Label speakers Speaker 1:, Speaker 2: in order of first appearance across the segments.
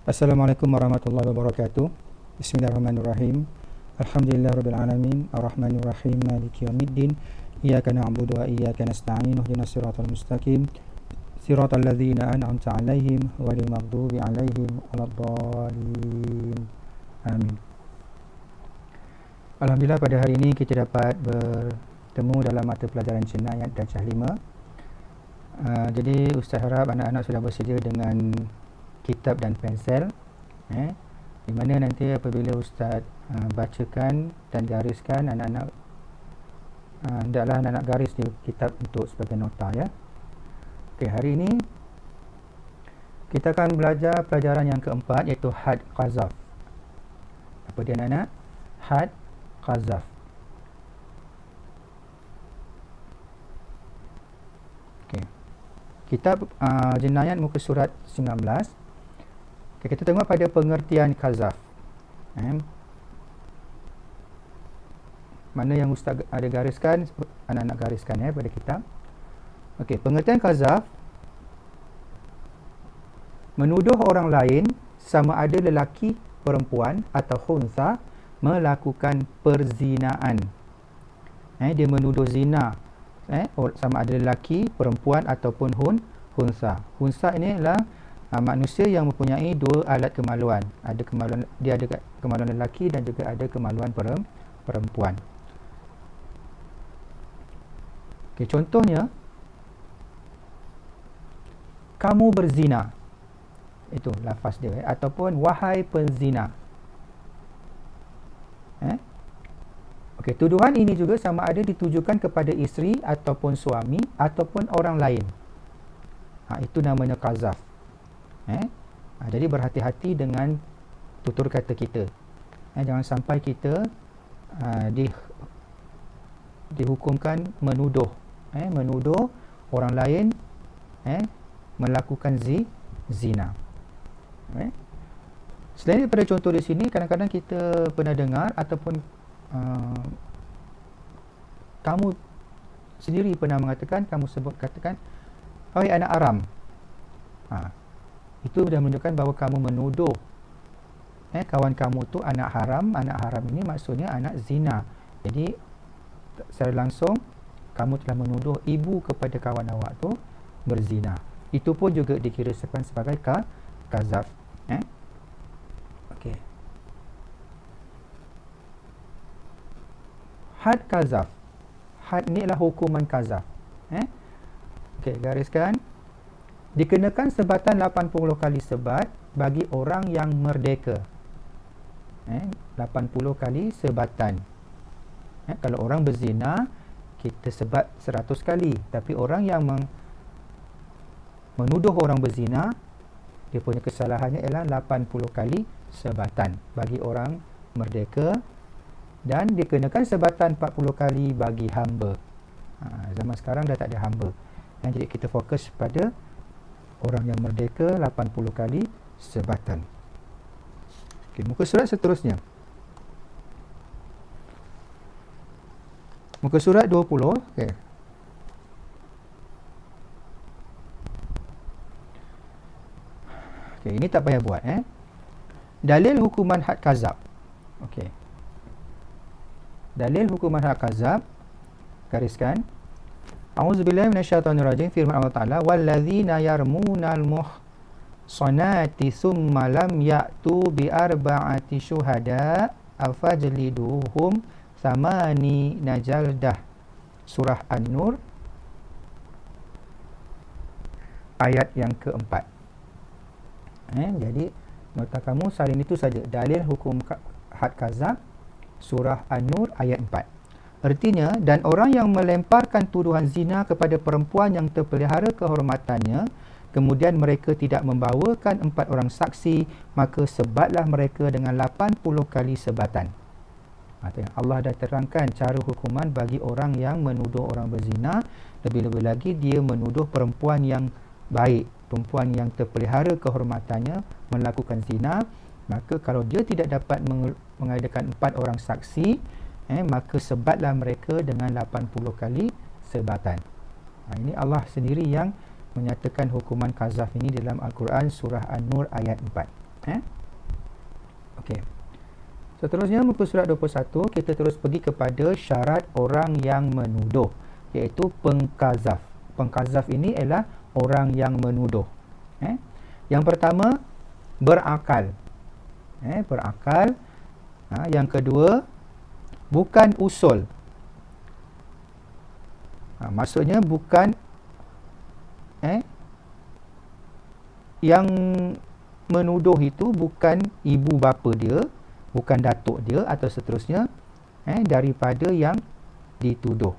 Speaker 1: Assalamualaikum warahmatullahi wabarakatuh. Bismillahirrahmanirrahim. Alhamdulillahirabbil alamin, arrahmanirrahim, maliki yaumiddin. Iyyaka na'budu wa iyyaka nasta'in. Ihdinas siratal mustaqim. Siratal ladzina an'amta 'alaihim ghairil maghdubi 'alaihim waladdallin. Amin. Alhamdulillah, pada hari ini kita dapat bertemu dalam mata pelajaran Jenayat Darjah 5. Jadi Ustaz harap anak-anak sudah bersedia dengan kitab dan pensel, di mana nanti apabila Ustaz bacakan dan gariskan, anak-anak hendaklah anak-anak garis di kitab untuk sebagai nota, ya. Okey, hari ini kita akan belajar pelajaran yang keempat, iaitu had qazaf. Apa dia, anak-anak? Had qazaf. Okey. Kitab Jenayat muka surat 19. Okay, kita tengok pada pengertian qazaf. Mana yang Ustaz ada gariskan, anak-anak gariskan pada kitab. Okey, pengertian qazaf: menuduh orang lain, sama ada lelaki, perempuan atau khunsa, melakukan perzinaan. Dia menuduh zina, sama ada lelaki, perempuan ataupun khunsa. Khunsa ini adalah manusia yang mempunyai dua alat kemaluan. Ada kemaluan, dia ada kemaluan lelaki dan juga ada kemaluan perempuan. Okey, contohnya, kamu berzina. Itu lafaz dia, ataupun wahai penzina. Okey, tuduhan ini juga sama ada ditujukan kepada isteri ataupun suami ataupun orang lain. Itu namanya qazaf. Jadi berhati-hati dengan tutur kata kita. Jangan sampai kita dihukumkan menuduh, menuduh orang lain melakukan zina. Selain daripada contoh di sini, kadang-kadang kita pernah dengar ataupun kamu sendiri pernah mengatakan, katakan, "Hai anak haram." Itu sudah menunjukkan bahawa kamu menuduh kawan kamu tu anak haram. Anak haram ini maksudnya anak zina. Jadi secara langsung kamu telah menuduh ibu kepada kawan awak tu berzina. Itu pun juga dikirakan sebagai qazaf. Okey. Had qazaf. Had ni adalah hukuman qazaf. Okey, gariskan. Dikenakan sebatan 80 kali sebat bagi orang yang merdeka. 80 kali sebatan. Kalau orang berzina, kita sebat 100 kali. Tapi orang yang menuduh orang berzina, dia punya kesalahannya ialah 80 kali sebatan bagi orang merdeka. Dan dikenakan sebatan 40 kali bagi hamba. Zaman sekarang dah tak ada hamba. Jadi kita fokus pada orang yang merdeka, 80 kali sebatan. Okey, muka surat seterusnya. Muka surat 20. Okey. Okey, ini tak payah buat. Dalil hukuman had qazaf. Okey. Dalil hukuman had qazaf, gariskan. A'udzubillahi minasyaitonirrajim. Firman Allah Ta'ala, walladzina yarmunal muhsanati thumma lam ya'tu bi arba'ati syuhada afajliduhum thamani najaldah. Surah An-Nur ayat yang keempat. Jadi nota kamu salin itu saja, dalil hukum had qazaf, surah An-Nur ayat 4. Artinya, dan orang yang melemparkan tuduhan zina kepada perempuan yang terpelihara kehormatannya, kemudian mereka tidak membawakan 4 orang saksi, maka sebatlah mereka dengan 80 kali sebatan. Allah dah terangkan cara hukuman bagi orang yang menuduh orang berzina. Lebih-lebih lagi dia menuduh perempuan yang baik, perempuan yang terpelihara kehormatannya melakukan zina. Maka kalau dia tidak dapat mengadakan 4 orang saksi, maka sebatlah mereka dengan 80 kali sebatan. Ini Allah sendiri yang menyatakan hukuman qazaf ini dalam Al-Quran surah An-Nur ayat 4. Okey. Seterusnya muka surat 21, kita terus pergi kepada syarat orang yang menuduh, iaitu pengkazaf. Pengkazaf ini ialah orang yang menuduh. Yang pertama, berakal. Berakal. Yang kedua, bukan usul. Maksudnya bukan yang menuduh itu bukan ibu bapa dia, bukan datuk dia atau seterusnya daripada yang dituduh.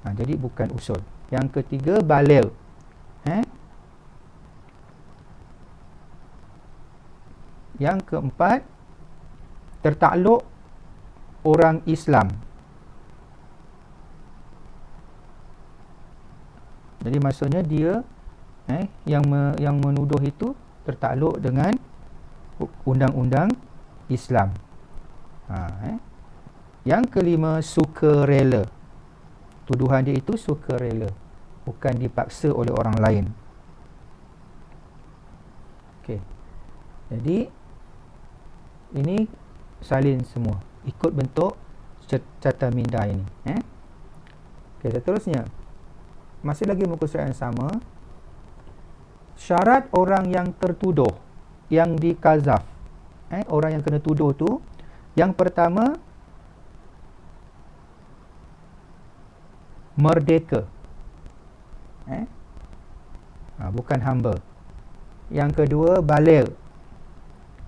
Speaker 1: Jadi bukan usul. Yang ketiga, baligh. Yang keempat, tertakluk orang Islam. Jadi maksudnya dia yang menuduh itu tertakluk dengan undang-undang Islam. Yang kelima, sukarela. Tuduhan dia itu sukarela, bukan dipaksa oleh orang lain. Okey. Jadi ini salin semua ikut bentuk carta minda ini. Okey, seterusnya masih lagi muka surat yang sama. Syarat orang yang tertuduh, yang dikazaf, orang yang kena tuduh tu, yang pertama, merdeka, bukan hamba. Yang kedua, baligh.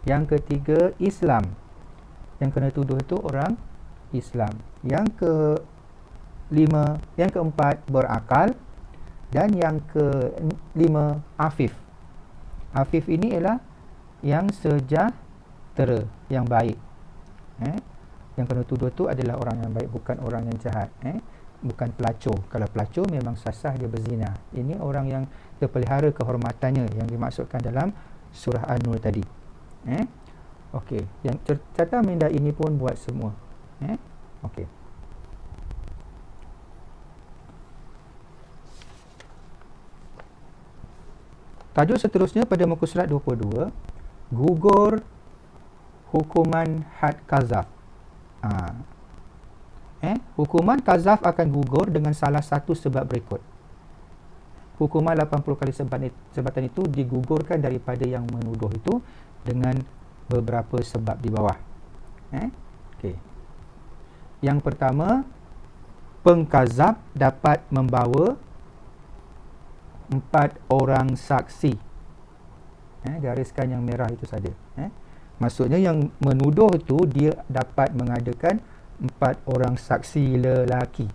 Speaker 1: Yang ketiga, Islam. Yang kena tuduh itu orang Islam. Yang keempat, berakal. Dan yang kelima, afif. Afif ini ialah yang sejahtera, yang baik. Yang kena tuduh itu adalah orang yang baik, bukan orang yang jahat. Bukan pelacur. Kalau pelacur memang sah-sah dia berzina. Ini orang yang terpelihara kehormatannya yang dimaksudkan dalam surah An-Nur tadi. Okey, yang carta minda ini pun buat semua. Okey. Tajuk seterusnya pada muka surat 22, gugur hukuman had kazaf. Hukuman kazaf akan gugur dengan salah satu sebab berikut. Hukuman 80 kali sebatan itu digugurkan daripada yang menuduh itu dengan beberapa sebab di bawah. Okey. Yang pertama, pengkazaf dapat membawa 4 orang saksi. Gariskan yang merah itu saja. Maksudnya yang menuduh itu dia dapat mengadakan 4 orang saksi lelaki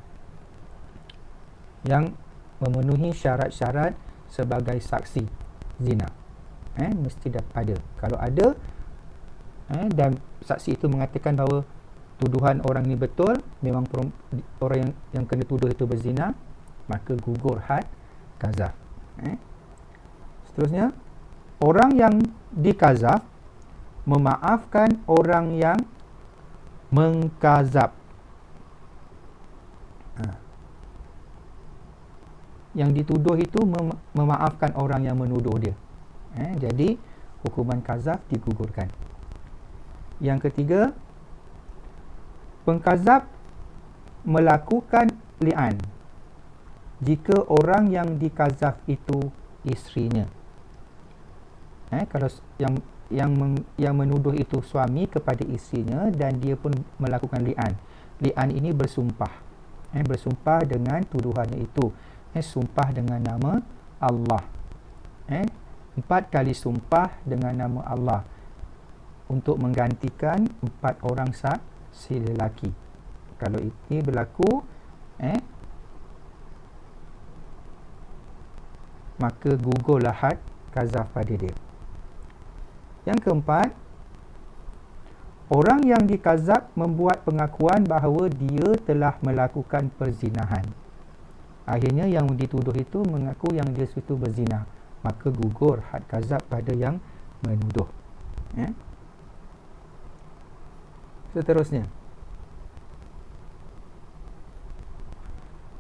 Speaker 1: yang memenuhi syarat-syarat sebagai saksi zina. Mesti ada. Kalau ada dan saksi itu mengatakan bahawa tuduhan orang ini betul, memang orang yang kena tuduh itu berzina, maka gugur had kazaf. Seterusnya, orang yang dikazaf memaafkan orang yang mengkazab. Yang dituduh itu memaafkan orang yang menuduh dia. Jadi hukuman kazaf digugurkan. Yang ketiga, pengkazaf melakukan li'an jika orang yang dikazaf itu isterinya. Kalau yang menuduh itu suami kepada isterinya dan dia pun melakukan li'an. Li'an ini bersumpah. Bersumpah dengan tuduhannya itu. Sumpah dengan nama Allah. 4 kali sumpah dengan nama Allah untuk menggantikan 4 orang saksi lelaki. Kalau ini berlaku, maka gugurlah had kazaf pada dia. Yang keempat, orang yang dikazaf membuat pengakuan bahawa dia telah melakukan perzinahan. Akhirnya yang dituduh itu mengaku yang dia itu berzina, maka gugur had kazaf pada yang menuduh. Seterusnya,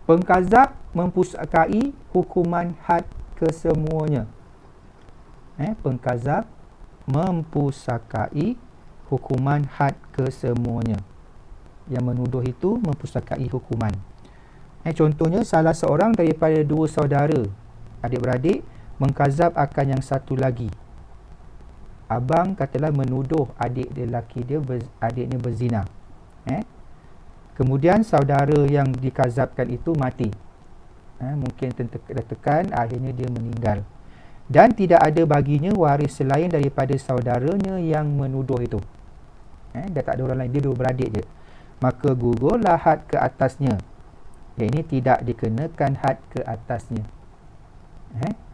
Speaker 1: pengkazaf mempusakai hukuman had kesemuanya. Pengkazab mempusakai hukuman had kesemuanya. Yang menuduh itu mempusakai hukuman. Contohnya, salah seorang daripada dua saudara adik-beradik mengkazab akan yang satu lagi. Abang katalah menuduh adiknya berzina. Kemudian saudara yang dikazabkan itu mati. Mungkin tertekan, akhirnya dia meninggal. Dan tidak ada baginya waris selain daripada saudaranya yang menuduh itu. Dah tak ada orang lain, dia dua beradik je. Maka gugurlah had ke atasnya. Yang ini tidak dikenakan had ke atasnya.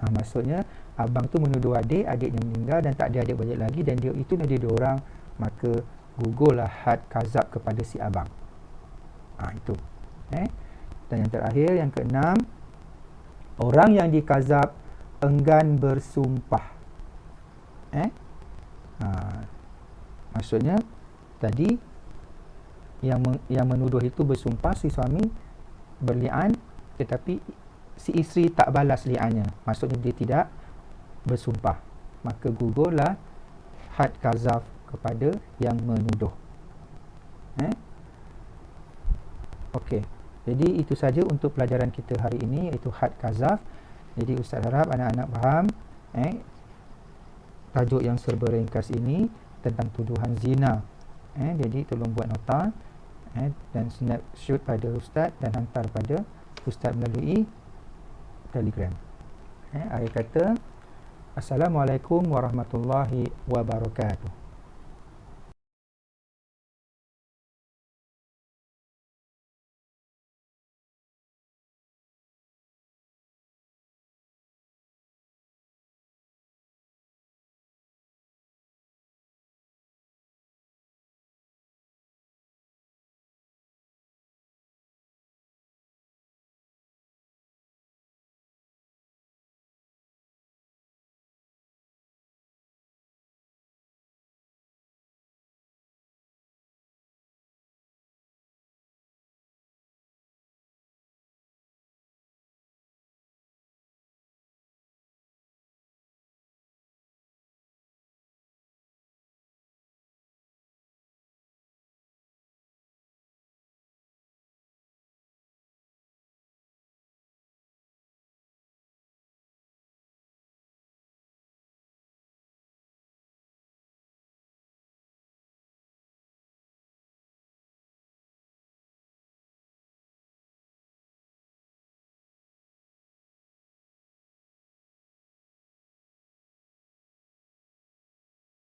Speaker 1: Maksudnya abang tu menuduh adiknya meninggal dan tak ada adik-beradik lagi, dan dia dua orang, maka gugurlah had kazab kepada si abang. Itu. Dan yang terakhir, yang keenam, orang yang dikazab enggan bersumpah. Maksudnya tadi yang menuduh itu bersumpah, si suami berli'an, tetapi si isteri tak balas li'annya. Maksudnya dia tidak bersumpah. Maka gugurlah had kazaf kepada yang menuduh. Okey. Jadi itu saja untuk pelajaran kita hari ini, iaitu had kazaf. Jadi Ustaz harap anak-anak faham tajuk yang serba ringkas ini tentang tuduhan zina. Jadi tolong buat nota dan snapshot pada Ustaz dan hantar pada Ustaz melalui Telegram. Akhir kata, Assalamualaikum warahmatullahi wabarakatuh.